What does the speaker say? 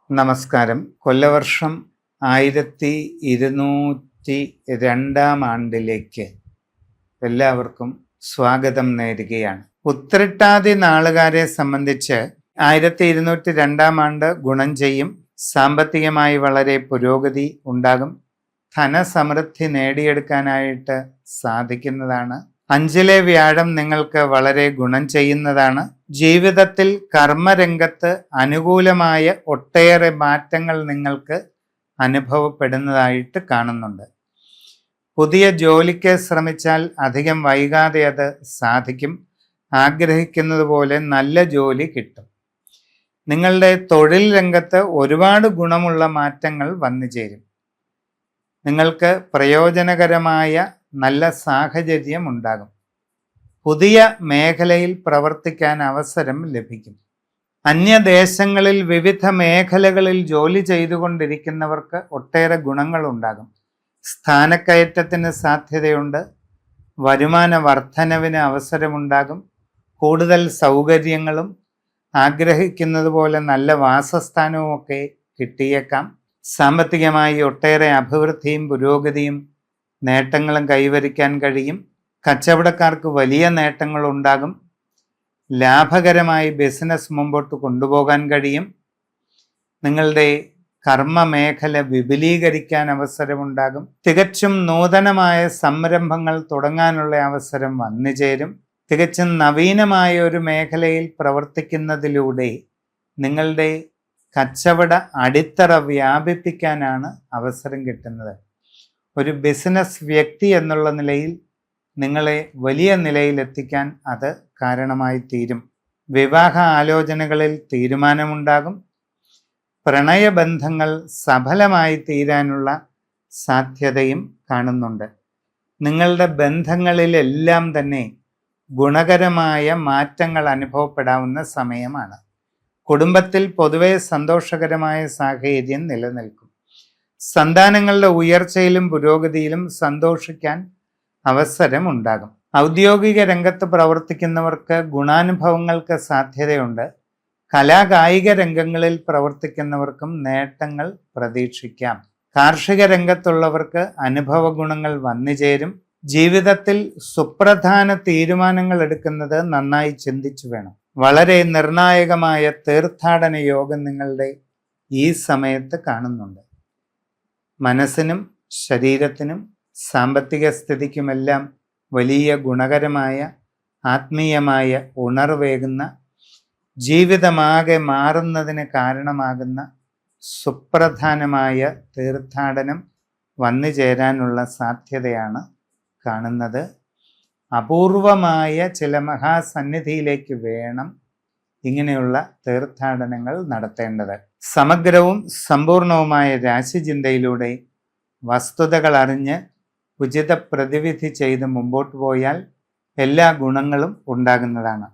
നമസ്കാരം. കൊല്ലവർഷം 1202 എല്ലാവർക്കും സ്വാഗതം നേരുകയാണ്. ഉത്രട്ടാതി നാളുകാരെ സംബന്ധിച്ച് 1202 ഗുണം ചെയ്യും. സാമ്പത്തികമായി വളരെ പുരോഗതി ഉണ്ടാകും. ധനസമൃദ്ധി നേടിയെടുക്കാനായിട്ട് സാധിക്കുന്നതാണ്. 5-ലെ വ്യാഴം നിങ്ങൾക്ക് വളരെ ഗുണം ചെയ്യുന്നതാണ്. ജീവിതത്തിൽ കർമ്മരംഗത്ത് അനുകൂലമായ ഒട്ടേറെ മാറ്റങ്ങൾ നിങ്ങൾക്ക് അനുഭവപ്പെടുന്നതായിട്ട് കാണുന്നുണ്ട്. പുതിയ ജോലിക്ക് ശ്രമിച്ചാൽ അധികം വൈകാതെ അത് സാധിക്കും. ആഗ്രഹിക്കുന്നത് പോലെ നല്ല ജോലി കിട്ടും. നിങ്ങളുടെ തൊഴിൽ രംഗത്ത് ഒരുപാട് ഗുണമുള്ള മാറ്റങ്ങൾ വന്നു ചേരും. നിങ്ങൾക്ക് പ്രയോജനകരമായ നല്ല സാഹചര്യം ഉണ്ടാകും. പുതിയ മേഖലയിൽ പ്രവർത്തിക്കാൻ അവസരം ലഭിക്കും. അന്യദേശങ്ങളിൽ വിവിധ മേഖലകളിൽ ജോലി ചെയ്തുകൊണ്ടിരിക്കുന്നവർക്ക് ഒട്ടേറെ ഗുണങ്ങളുണ്ടാകും. സ്ഥാനക്കയറ്റത്തിന് സാധ്യതയുണ്ട്. വരുമാന വർധനവിന് അവസരമുണ്ടാകും. കൂടുതൽ സൗകര്യങ്ങളും ആഗ്രഹിക്കുന്നത് പോലെ നല്ല വാസസ്ഥാനവും ഒക്കെ കിട്ടിയേക്കാം. സാമ്പത്തികമായി ഒട്ടേറെ അഭിവൃദ്ധിയും പുരോഗതിയും നേട്ടങ്ങളും കൈവരിക്കാൻ കഴിയും. കച്ചവടക്കാർക്ക് വലിയ നേട്ടങ്ങൾ ഉണ്ടാകും. ലാഭകരമായി ബിസിനസ് മുമ്പോട്ട് കൊണ്ടുപോകാൻ കഴിയും. നിങ്ങളുടെ കർമ്മ മേഖല വിപുലീകരിക്കാൻ അവസരമുണ്ടാകും. തികച്ചും നൂതനമായ സംരംഭങ്ങൾ തുടങ്ങാനുള്ള അവസരം വന്നു ചേരും. തികച്ചും നവീനമായ ഒരു മേഖലയിൽ പ്രവർത്തിക്കുന്നതിലൂടെ നിങ്ങളുടെ കച്ചവട അടിത്തറ വ്യാപിപ്പിക്കാനാണ് അവസരം കിട്ടുന്നത്. ഒരു ബിസിനസ് വ്യക്തി എന്നുള്ള നിലയിൽ നിങ്ങളെ വലിയ നിലയിലെത്തിക്കാൻ അത് കാരണമായി തീരും. വിവാഹ ആലോചനകളിൽ തീരുമാനമുണ്ടാകും. പ്രണയബന്ധങ്ങൾ സഫലമായി തീരാനുള്ള സാധ്യതയും കാണുന്നുണ്ട്. നിങ്ങളുടെ ബന്ധങ്ങളിലെല്ലാം തന്നെ ഗുണകരമായ മാറ്റങ്ങൾ അനുഭവപ്പെടാവുന്ന സമയമാണ്. കുടുംബത്തിൽ പൊതുവെ സന്തോഷകരമായ സാഹചര്യം നിലനിൽക്കും. സന്താനങ്ങളുടെ ഉയർച്ചയിലും പുരോഗതിയിലും സന്തോഷിക്കാൻ അവസരമുണ്ടാകും. ഔദ്യോഗിക രംഗത്ത് പ്രവർത്തിക്കുന്നവർക്ക് ഗുണാനുഭവങ്ങൾക്ക് സാധ്യതയുണ്ട്. കലാകായിക രംഗങ്ങളിൽ പ്രവർത്തിക്കുന്നവർക്കും നേട്ടങ്ങൾ പ്രതീക്ഷിക്കാം. കാർഷിക രംഗത്തുള്ളവർക്ക് അനുഭവ ഗുണങ്ങൾ വന്നു ചേരും. ജീവിതത്തിൽ സുപ്രധാന തീരുമാനങ്ങൾ എടുക്കുന്നത് നന്നായി ചിന്തിച്ചു വേണം. വളരെ നിർണായകമായ തീർത്ഥാടന യോഗം നിങ്ങളുടെ ഈ സമയത്ത് കാണുന്നുണ്ട്. മനസ്സിനും ശരീരത്തിനും സാമ്പത്തിക സ്ഥിതിക്കുമെല്ലാം വലിയ ഗുണകരമായ ആത്മീയമായ ഉണർവേകുന്ന, ജീവിതമാകെ മാറുന്നതിന് കാരണമാകുന്ന സുപ്രധാനമായ തീർത്ഥാടനം വന്നു ചേരാനുള്ള സാധ്യതയാണ് കാണുന്നത്. അപൂർവമായ ചില മഹാസന്നിധിയിലേക്ക് വേണം ഇങ്ങനെയുള്ള തീർത്ഥാടനങ്ങൾ നടത്തേണ്ടത്. സമഗ്രവും സമ്പൂർണവുമായ രാശിചിന്തയിലൂടെ വസ്തുതകൾ അറിഞ്ഞ് ഉചിത പ്രതിവിധി ചെയ്ത് മുമ്പോട്ട് പോയാൽ എല്ലാ ഗുണങ്ങളും ഉണ്ടാകുന്നതാണ്.